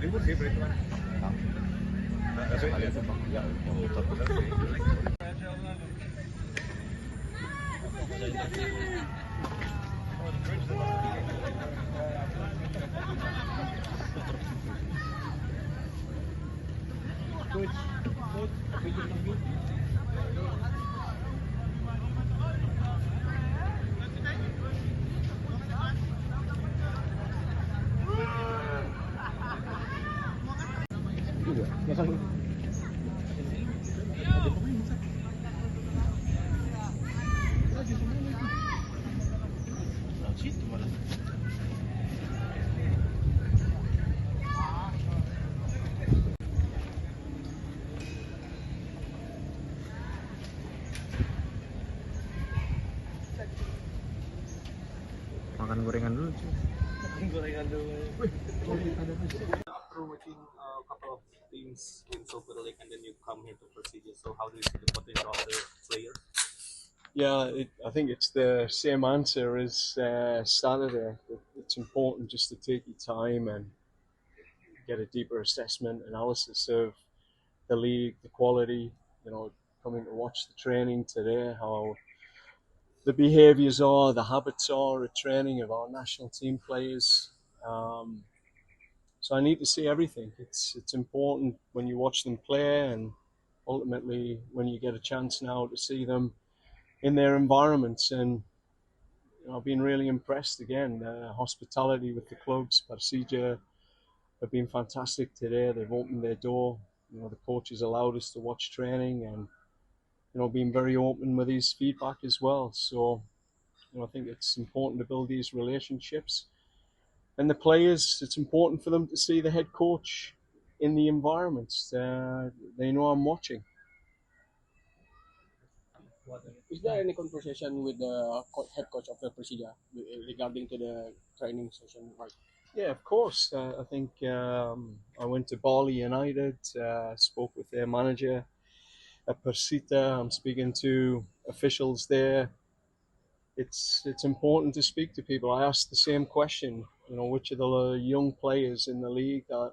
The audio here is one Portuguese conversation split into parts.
libur sih perhitungan. Sekalian sumpah ya yang motor. Makan gorengan dulu cuy. After watching a couple of teams in Super League and then you come here to Persija, so how do you see the potential of the player? Yeah, I think it's the same answer as Saturday. It's important just to take your time and get a deeper assessment, analysis of the league, the quality. You know, coming to watch the training today, how the behaviours are, the habits are at training of our national team players. So I need to see everything. It's important when you watch them play, and ultimately when you get a chance now to see them in their environments. And I've been really impressed again. Hospitality with the clubs, Persija have been fantastic today. They've opened their door. You know, the coaches allowed us to watch training, and being very open with his feedback as well. So, I think it's important to build these relationships. And the players, it's important for them to see the head coach in the environments. They know I'm watching. Is there any conversation with the head coach of the Persija regarding to the training session? Right? Yeah, of course. I think I went to Bali United, spoke with their manager at Persita. I'm speaking to officials there. It's important to speak to people. I asked the same question, which of the young players in the league that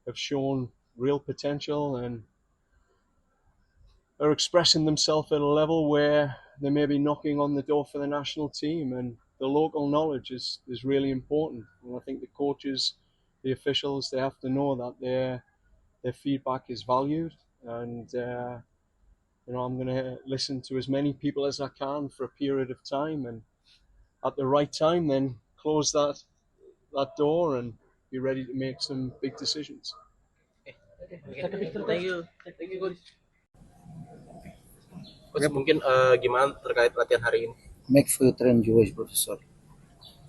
have shown real potential and are expressing themselves at a level where they may be knocking on the door for the national team, and the local knowledge is really important. And I think the coaches, the officials, they have to know that their feedback is valued, and I'm going to listen to as many people as I can for a period of time, and at the right time then close that door and be ready to make some big decisions. Thank you. Coach, mungkin gimana terkait latihan hari ini? Como é que foi o treino de hoje, professor?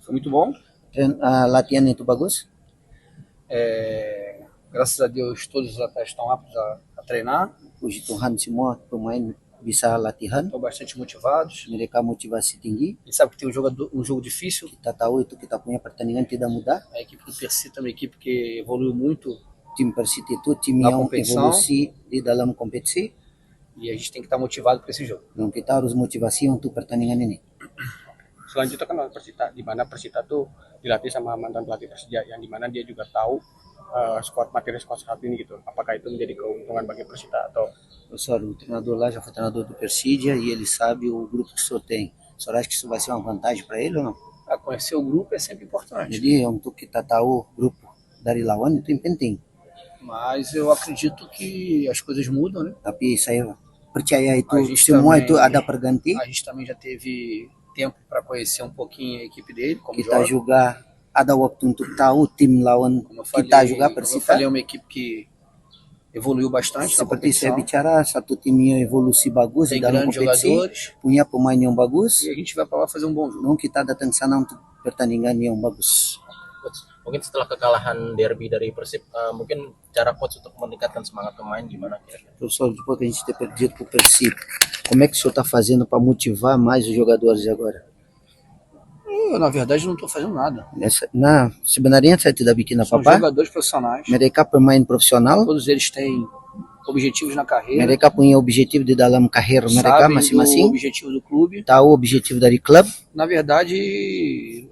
Foi muito bom. Latihan itu bagus? Graças a Deus todos os atletas estão aptos a treinar. Puji Tuhan semua pemain bisa latihan. Estão bastante motivados. Mereka motivasi tinggi. A gente sabe que tem um jogo difícil. Kita tahu itu kita punya pertandingan tidak mudah. A equipe do Persita é uma equipe que evoluiu muito. Tim Persita itu tim yang evolusi di dalam kompetisi. E a gente tem que estar motivado para esse jogo. Dan kita harus motivasi untuk pertandingan ini. Selanjutnya kan Persita, di mana Persita tuh dilatih sama mantan pelatih Persija, yang di mana dia juga tahu materi squad saat ini gitu. Apakah itu menjadi keuntungan bagi Persita atau? Professor, o treinador lá já foi treinador do Persija e ele sabe o grupo que o senhor tem. O senhor acha que isso vai ser uma vantagem para ele ou não? Conhecer o grupo é sempre importante. Jadi untuk kita tahu grupo dari lawan itu yang penting. Mas eu acredito que as coisas mudam, né? Tapi saya percaya itu semua também, itu ada perganti. A gente também já teve tempo para conhecer um pouquinho a equipe dele, como kita joga. Juga ada waktu untuk tahu tim lawan kita juga Persita. É uma equipe que evoluiu bastante. Seperti saya bicara, satu tim yang evolusi bagus di dalam kompetisi, punya pemain yang bagus. E a gente vai para lá fazer um bom jogo. Nah, kita datang sana untuk pertandingan yang bagus. Mungkin setelah kekalahan derby dari Persib, mungkin cara coach untuk meningkatkan semangat pemain gimana kira-kira? Professor, depois que a gente ter perdido para o Persib, como é que o senhor está fazendo para motivar mais os jogadores agora? Eu, na verdade, não estou fazendo nada. Sebenarnya saya tidak bikin apa-apa. São jogadores profissionais. Mereka pemain profesional. Todos eles têm objetivos na carreira. Mereka punya objetivo di dalam karir mereka masing-masing. Sabem o objetivo do clube. Tahu objetivo dari klub. Na verdade,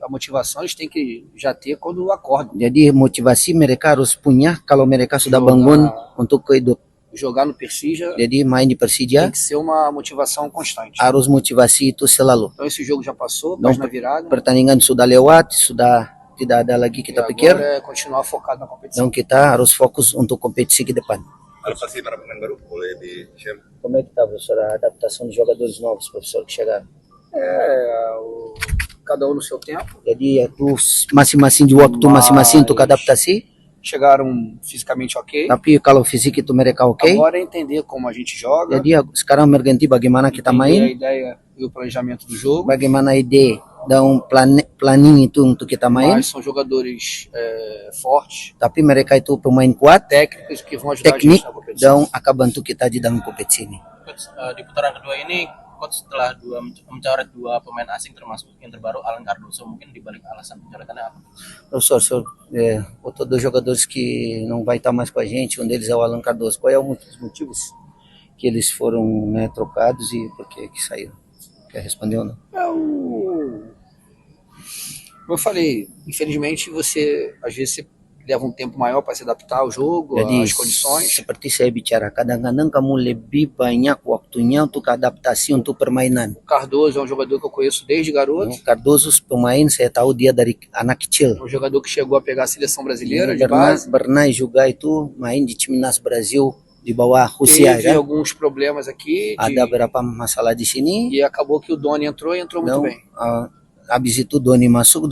a motivação eles têm que já ter quando acordam. Jadi motivasi mereka harus punya kalau mereka sudah Jogar. bangun untuk hidup. Jogar no Persija Jadi main di tem Persija que ser uma motivação constante. harus motivasi itu selalu. Então esse jogo já passou, Não, página virada. Pertandingan sudah lewat, sudah tidak ada lagi E kita pikir. agora é continuar focado na competição. Dan kita harus fokus untuk kompetisi ke depan. Adaptasi para pemain baru boleh di-share. Como é que está, professor, a adaptação de jogadores novos, professor, que chegaram? Cada um no seu tempo. Jadi itu masing-masing di waktu masing-masing untuk adaptasi. Chegaram fisicamente ok. Tapi kalau fisik itu mereka oke. Agora é entender como a gente joga, Jadi sekarang berganti bagaimana kita entender a main, ideia e o planejamento do jogo. bagaimana ide dan planning itu untuk kita main. Mas são jogadores fortes, Tapi mereka itu pemain kuat, técnicos que vão ajudar a teknik, gente na competição. dan akan bantu kita di dalam kompetisi ini. Coach, di putaran kedua ini coach setelah mencoret dua pemain asing termasuk yang terbaru Alan Cardoso, mungkin dibalik alasan pencoretannya apa? Professor, outros dois jogadores que não vai estar mais com a gente, um deles é o Alan Cardoso. Qual é os motivos que eles foram trocados e por que saíram? Quer responder ou não? Como eu falei, infelizmente às vezes você leva um tempo maior para se adaptar ao jogo, Jadi às condições. seperti saya bicara, kadang-kadang kamu lebih banyak waktunya untuk adaptasi untuk permainan. O Cardoso é um jogador que eu conheço desde garoto. Cardoso pemain saya tahu dia dari anak kecil. É um jogador que chegou a pegar a seleção brasileira de Pernah base. juga itu main di Timnas Brasil di bawah Rusia Teve kan. alguns problemas aqui Ada beberapa masalah di sini. e acabou que o Doni entrou e entrou muito Então, bem. habis itu Doni masuk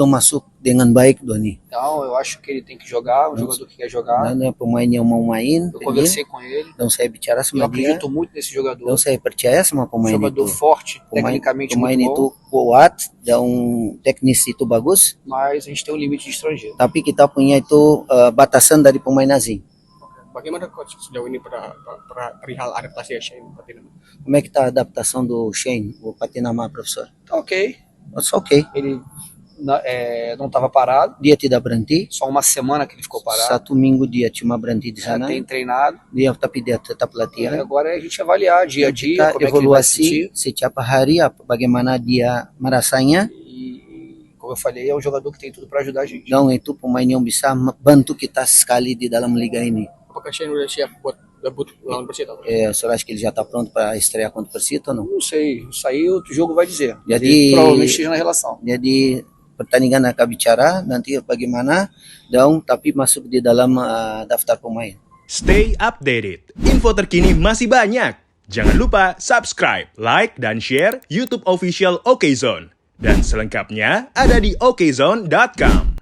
dengan baik Doni. Então eu acho que ele tem que jogar, um jogador que quer jogar. Dan pemain yang mau main, Eu conversei com ele, dan saya bicara eu sama dia, acredito muito nesse jogador. dan saya percaya sama pemain Jogador itu. forte, tecnicamente Pemain muito itu bom, kuat dan teknis itu bagus, mas a gente tem um limite de estrangeiro. tapi kita punya itu batasan dari pemain asing. Bagaimana coach sejauh ini perihal adaptasi Shane Patinama? Como é que tá a adaptação do Shane, o Patinama, professor? Tá ok, It's okay. ele não estava parado, Dia tidak berhenti. só uma semana que ele ficou parado. 1 minggu dia cuma berhenti di Já sana. tem treinado, Tapi dia tetap e latihan. agora é a gente avaliar dia a dia Kita como é que ele vai se evaluasi sentir. setiap hari bagaimana dia merasanya. E como eu falei, é um jogador que tem tudo para ajudar a gente. Dan itu pemain yang bisa bantu kita sekali di dalam liga ini. Apakah Shane udah siap buat debut lawan Persita? Senhor acha que ele já está pronto para estrear contra o Persita ou não? Não sei, isso aí o jogo vai dizer. Jadi- Ele provavelmente esteja na relação. Jadi pertandingan akan bicara nanti bagaimana dan tapi masuk di dalam daftar pemain. Stay updated. Info terkini masih banyak. Jangan lupa subscribe, like, dan share YouTube official OKZone. Dan selengkapnya ada di okezone.com.